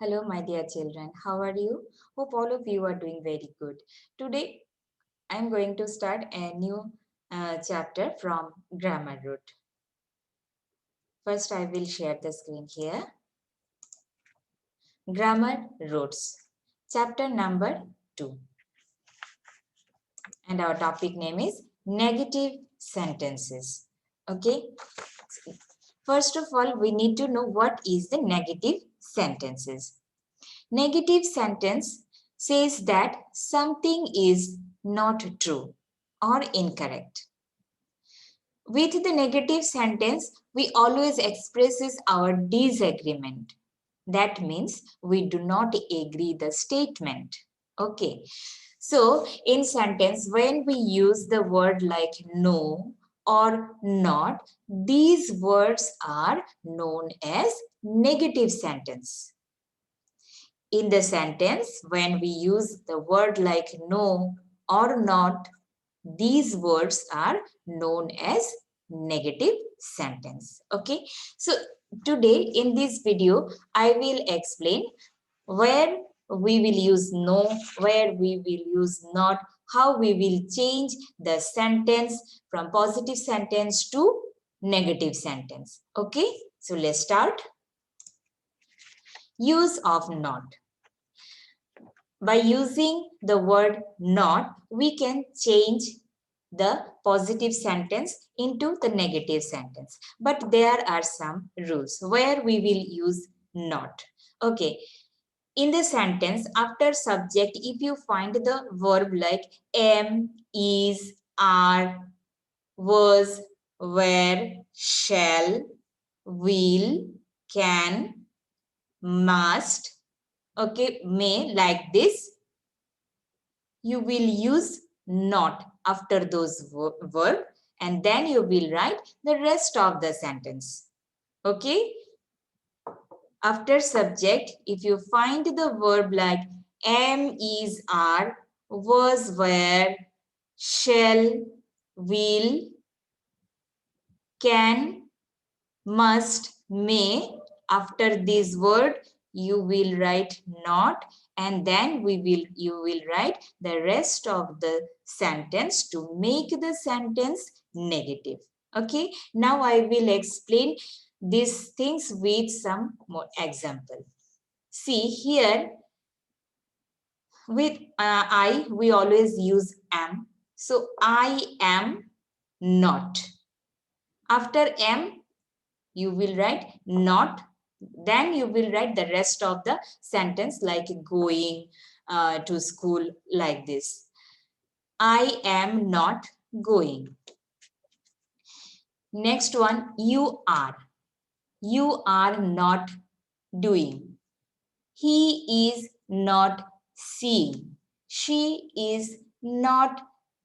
Hello, my dear children. How are you? Hope all of you are doing very good. Today, I'm going to start a new chapter from Grammar Root. First, I will share the screen here. Grammar Roots, chapter number 2. And our topic name is negative sentences. Okay. First of all, we need to know what is the negative sentences. Negative sentence says that something is not true or incorrect. With the negative sentence, we always expresses our disagreement. That means we do not agree the statement. Okay. So in sentence, when we use the word like no or not, these words are known as negative sentence. In the sentence, when we use the word like no or not, these words are known as negative sentence. Okay. So today in this video, I will explain where we will use no, where we will use not, how we will change the sentence from positive sentence to negative sentence. Okay. So let's start. Use of not. By using the word not, we can change the positive sentence into the negative sentence. But there are some rules where we will use not. Okay. In the sentence, after subject, if you find the verb like am, is, are, was, were, shall, will, can, must, okay, may, like this, you will use not after those verb and then you will write the rest of the sentence. Okay. After subject, if you find the verb like am, is, are, was, were, shall, will, can, must, may, after this word you will write not and then you will write the rest of the sentence to make the sentence negative. Okay, now I will explain these things with some more example. See here, with I we always use am, so I am not. After am you will write not, then you will write the rest of the sentence like going to school, like this. I am not going. Next one, you are. You are not doing. He is not seeing. She is not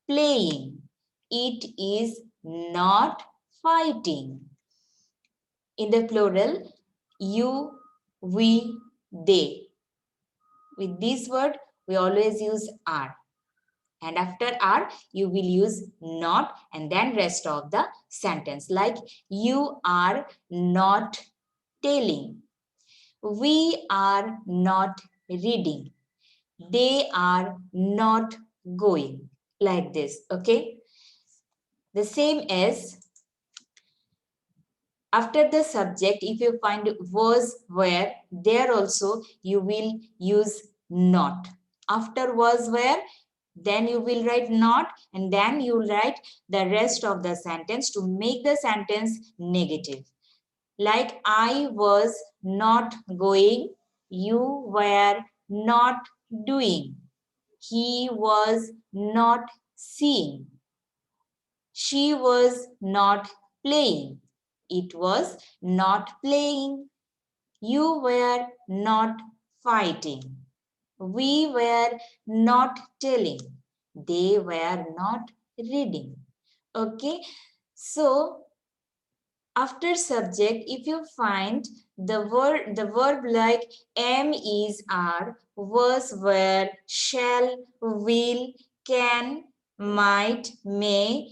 playing. It is not fighting. In the plural, you, we, they. With this word, we always use are. And after are, you will use not and then rest of the sentence. Like, you are not telling. We are not reading. They are not going. Like this, okay? The same as after the subject, if you find was, were, there also you will use not. After was, were, then you will write not and then you will write the rest of the sentence to make the sentence negative. Like, I was not going, you were not doing, he was not seeing, she was not playing, it was not playing, you were not fighting, we were not telling, they were not reading. Okay, so after subject, if you find the verb like am, is, are, was, were, shall, will, can, might, may,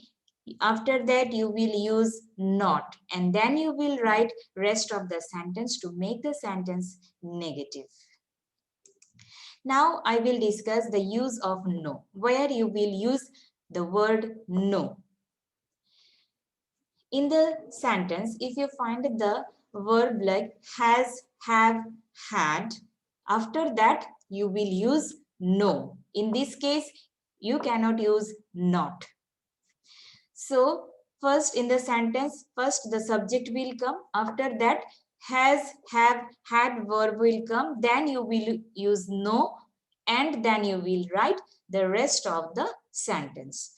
after that you will use not and then you will write rest of the sentence to make the sentence negative. Now I will discuss the use of no, where you will use the word no. In the sentence, if you find the verb like has, have, had, after that you will use no. In this case, you cannot use not. So first in the sentence, first the subject will come, after that has, have, had verb will come, then you will use no, and then you will write the rest of the sentence.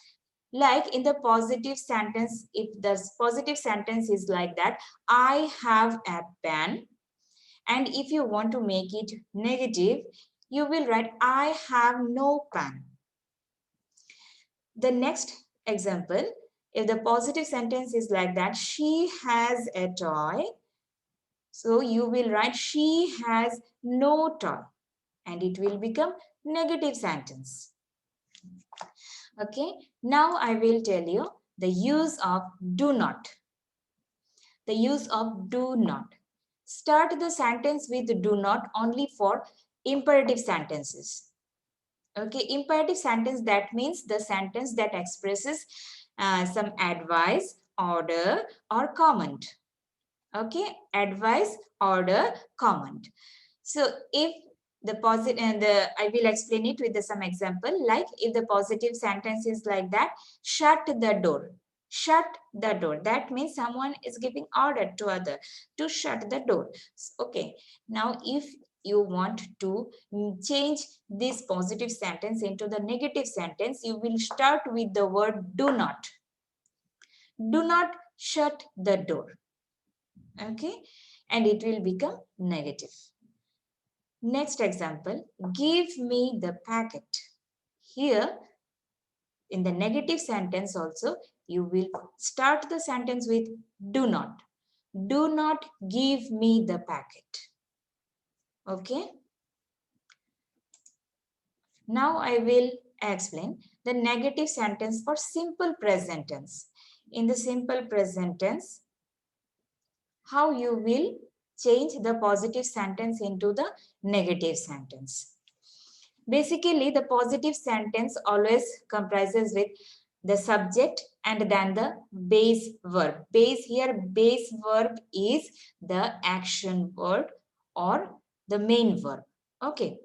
Like in the positive sentence, if the positive sentence is like that, I have a pen, and if you want to make it negative, you will write I have no pen. The next example, if the positive sentence is like that, she has a toy, so you will write she has no toy, and it will become negative sentence. Okay, now I will tell you the use of do not. The use of do not. Start the sentence with do not only for imperative sentences. Okay, imperative sentence, that means the sentence that expresses some advice, order, or comment. Okay, advice, order, comment. So if the positive, and I will explain it with some example. Like if the positive sentence is like that, shut the door. Shut the door. That means someone is giving order to other to shut the door. Okay. Now if you want to change this positive sentence into the negative sentence, you will start with the word do not. Do not shut the door. Okay, and it will become negative. Next example, give me the packet. Here in the negative sentence also, you will start the sentence with do not. Do not give me the packet. Okay, now I will explain the negative sentence for simple present tense. In the simple present tense, how you will change the positive sentence into the negative sentence. Basically, the positive sentence always comprises with the subject and then the base verb. Base here, base verb is the action word or the main verb. Okay.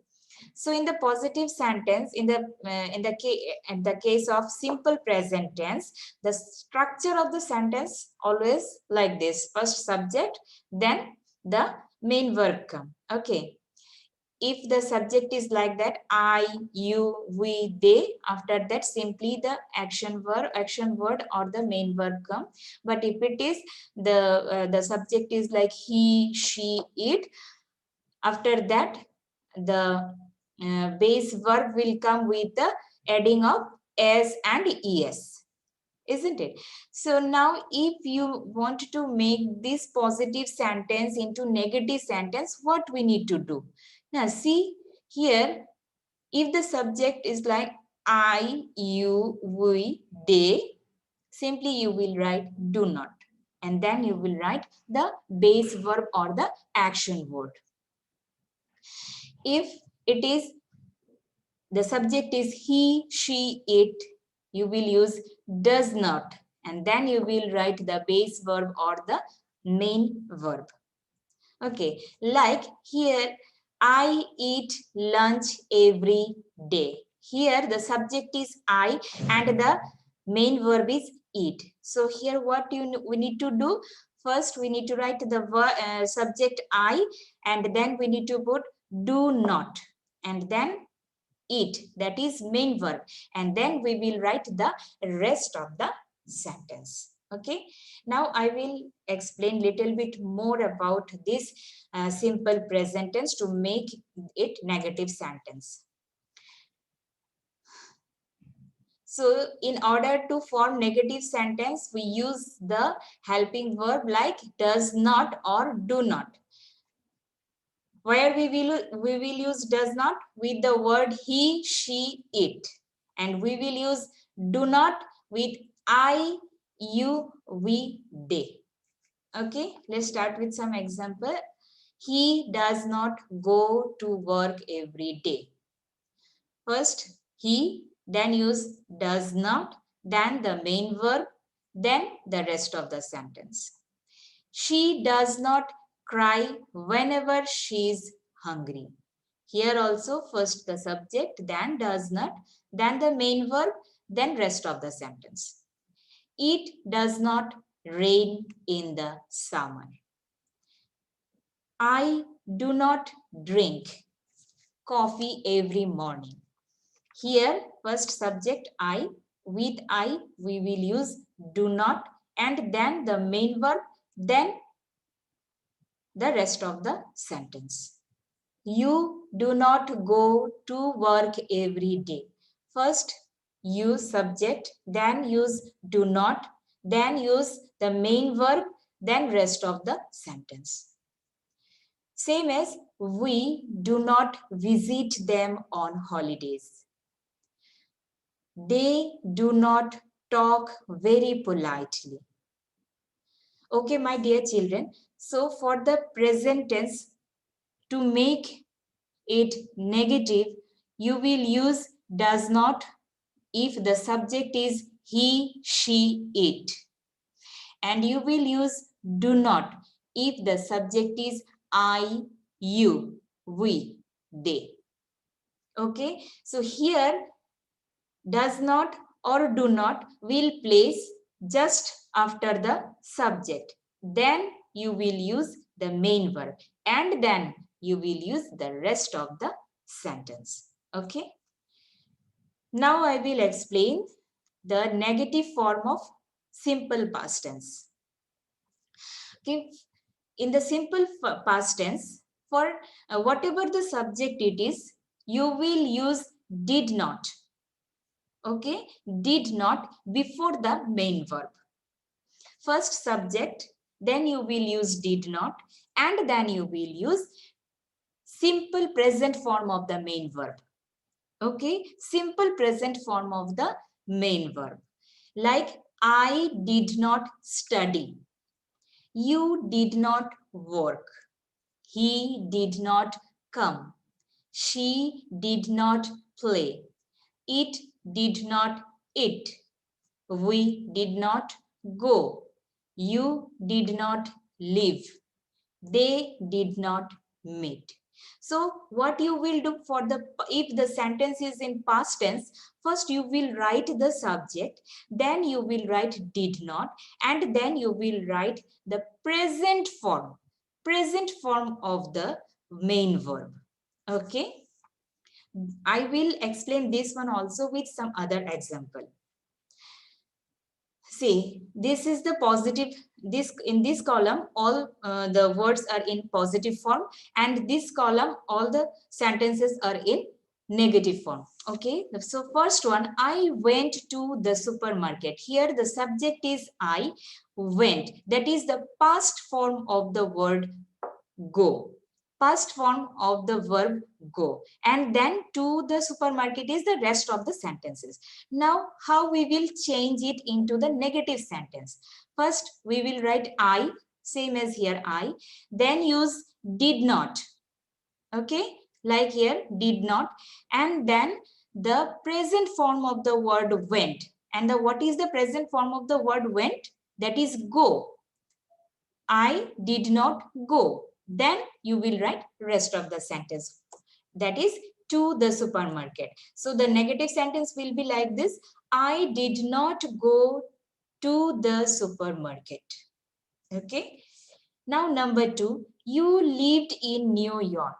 So in the positive sentence, in the case of simple present tense, the structure of the sentence always like this: first subject, then the main verb come. Okay. If the subject is like that, I, you, we, they, after that simply the action word or the main verb come. But if it is the subject is like he, she, it, after that the base verb will come with the adding of s and es, isn't it? So now if you want to make this positive sentence into negative sentence, what we need to do? Now see here, if the subject is like I, you, we, they, simply you will write do not, and then you will write the base verb or the action word. If it is the subject is he, she, it, you will use does not, and then you will write the base verb or the main verb. Okay, like here, I eat lunch every day. Here the subject is I and the main verb is eat. So here what we need to do? First we need to write the subject I, and then we need to put do not, and then eat, that is main verb, and then we will write the rest of the sentence. Okay, now I will explain little bit more about this simple present tense to make it negative sentence. So in order to form negative sentence, we use the helping verb like does not or do not. Where we will use does not with the word he, she, it, and we will use do not with I, you, we, they. Okay, let's start with some example. He does not go to work every day. First, he, then use does not, then the main verb, then the rest of the sentence. She does not cry whenever she is hungry. Here also first the subject, then does not, then the main verb, then rest of the sentence. It does not rain in the summer. I do not drink coffee every morning. Here first subject I, with I we will use do not and then the main verb, then the rest of the sentence. You do not go to work every day. First, use subject, then use do not, then use the main verb, then rest of the sentence. Same as we do not visit them on holidays. They do not talk very politely. Okay, my dear children. So for the present tense, to make it negative, you will use does not if the subject is he, she, it. And you will use do not if the subject is I, you, we, they. Okay, so here does not or do not will place just after the subject. Then you will use the main verb and then you will use the rest of the sentence. Okay. Now I will explain the negative form of simple past tense. Okay. In the simple past tense, for whatever the subject it is, you will use did not. Okay, did not before the main verb. First subject, then you will use did not, and then you will use simple present form of the main verb. Okay, simple present form of the main verb. Like I did not study. You did not work. He did not come. She did not play. It did not eat. We did not go. You did not live. They did not meet. So what you will do for the, if the sentence is in past tense, first you will write the subject, then you will write did not, and then you will write the present form of the main verb. Okay. I will explain this one also with some other example. See, this is the positive, this in this column all the words are in positive form, and this column all the sentences are in negative form. Okay, so first one, I went to the supermarket. Here the subject is I went, that is the past form of the word go, past form of the verb go, and then to the supermarket is the rest of the sentences. Now how we will change it into the negative sentence? First we will write I, same as here I, then use did not. Okay, like here did not, and then the present form of the word went, and the what is the present form of the word went? That is go. I did not go. Then you will write rest of the sentence. That is to the supermarket. So the negative sentence will be like this. I did not go to the supermarket. Okay. Now number 2. You lived in New York.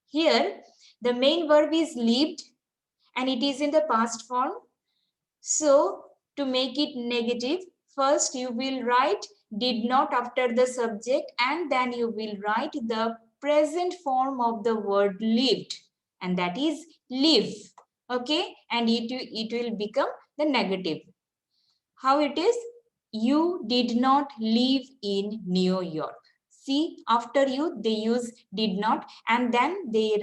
Here the main verb is lived and it is in the past form. So to make it negative, first you will write did not after the subject, and then you will write the present form of the word lived, and that is live. Okay, and it will become the negative. How it is? You did not live in New York. See, after you they use did not, and then they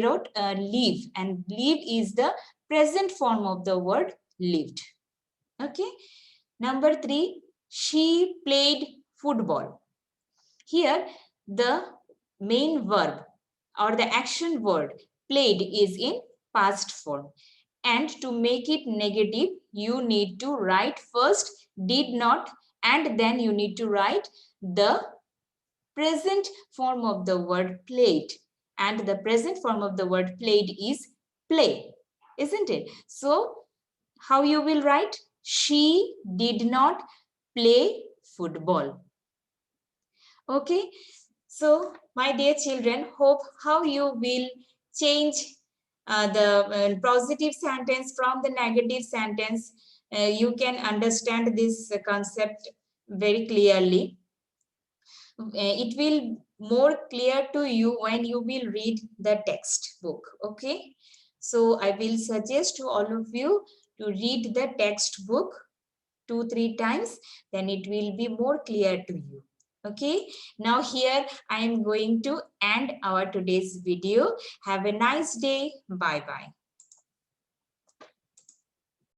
wrote live, and live is the present form of the word lived. Okay. Number 3, she played football. Here the main verb or the action word played is in past form. And to make it negative, you need to write first did not, and then you need to write the present form of the word played. And the present form of the word played is play, isn't it? So how you will write? She did not play football. Okay, so my dear children, hope how you will change the positive sentence from the negative sentence. You can understand this concept very clearly. It will more clear to you when you will read the textbook. Okay, so I will suggest to all of you to read the textbook 2-3 times, then it will be more clear to you. Okay, now here I am going to end our today's video. Have a nice day. Bye bye.